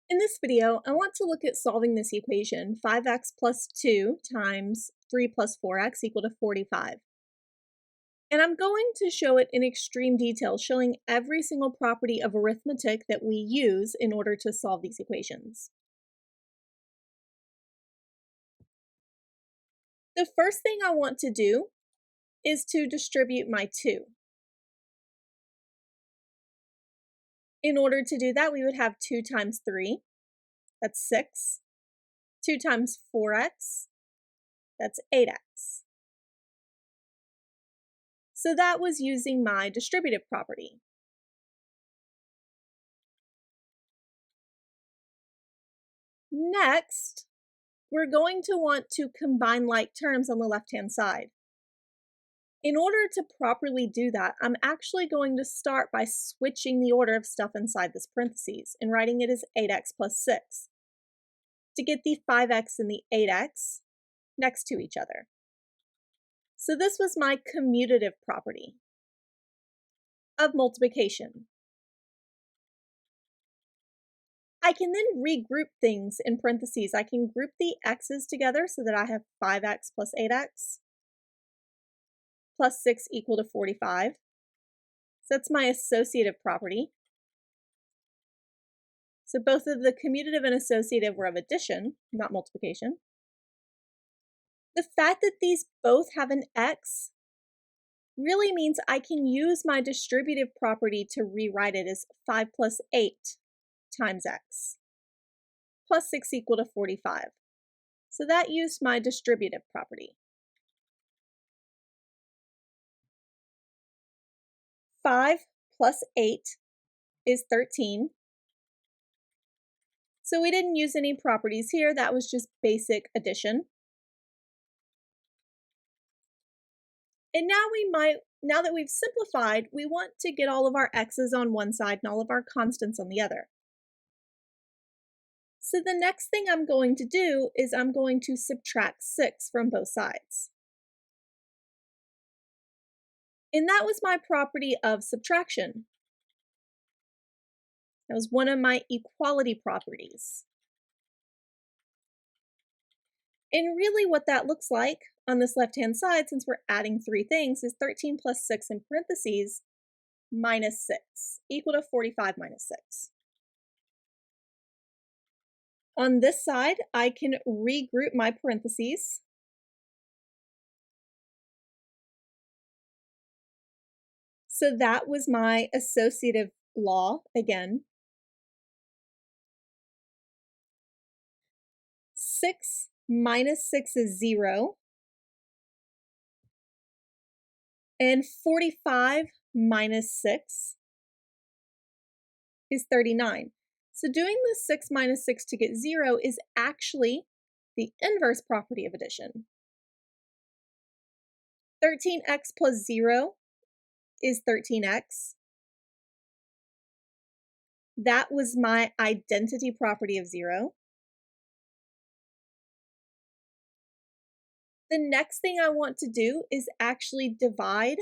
In this video, I want to look at solving this equation, 5x plus 2 times 3 plus 4x equal to 45. And I'm going to show it in extreme detail, showing every single property of arithmetic that we use in order to solve these equations. The first thing I want to do is to distribute my 2. In order to do that, we would have 2 times 3, that's 6. 2 times 4x, that's 8x. So that was using my distributive property. Next, we're going to want to combine like terms on the left-hand side. In order to properly do that, I'm actually going to start by switching the order of stuff inside this parentheses and writing it as 8x plus 6 to get the 5x and the 8x next to each other. So this was my commutative property of multiplication. I can then regroup things in parentheses. I can group the x's together so that I have 5x plus 8x plus 6 equal to 45. So that's my associative property. So both of the commutative and associative were of addition, not multiplication. The fact that these both have an x really means I can use my distributive property to rewrite it as 5 plus 8 times x plus 6 equal to 45. So that used my distributive property. 5 plus 8 is 13. So we didn't use any properties here. That was just basic addition. And now that we've simplified, we want to get all of our x's on one side and all of our constants on the other. So the next thing I'm going to do is I'm going to subtract 6 from both sides. And that was my property of subtraction. That was one of my equality properties. And really what that looks like on this left-hand side, since we're adding 3 things, is 13 plus 6 in parentheses minus 6, equal to 45 minus 6. On this side, I can regroup my parentheses. So that was my associative law again. 6 minus 6 is 0. And 45 minus 6 is 39. So doing the 6 minus 6 to get 0 is actually the inverse property of addition. 13x plus 0 is 13x. That was my identity property of 0. The next thing I want to do is actually divide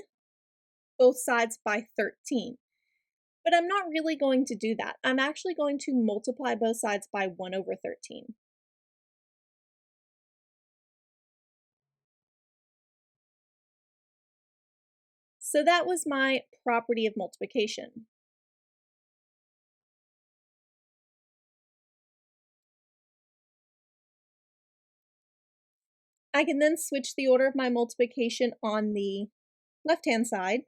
both sides by 13. But I'm not really going to do that. I'm actually going to multiply both sides by 1 over 13. So that was my property of multiplication. I can then switch the order of my multiplication on the left-hand side.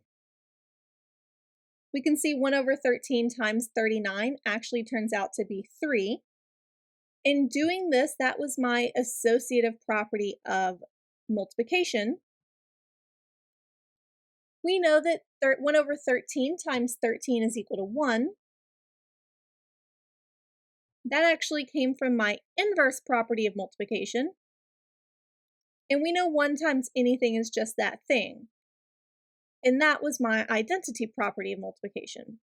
We can see 1 over 13 times 39 actually turns out to be 3. In doing this, that was my associative property of multiplication. We know that 1 over 13 times 13 is equal to 1. That actually came from my inverse property of multiplication. And we know 1 times anything is just that thing. And that was my identity property of multiplication.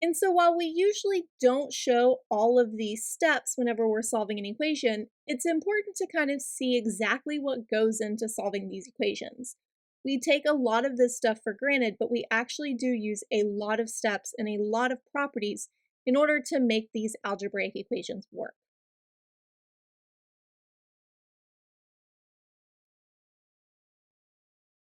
And so while we usually don't show all of these steps whenever we're solving an equation, it's important to kind of see exactly what goes into solving these equations. We take a lot of this stuff for granted, but we actually do use a lot of steps and a lot of properties in order to make these algebraic equations work.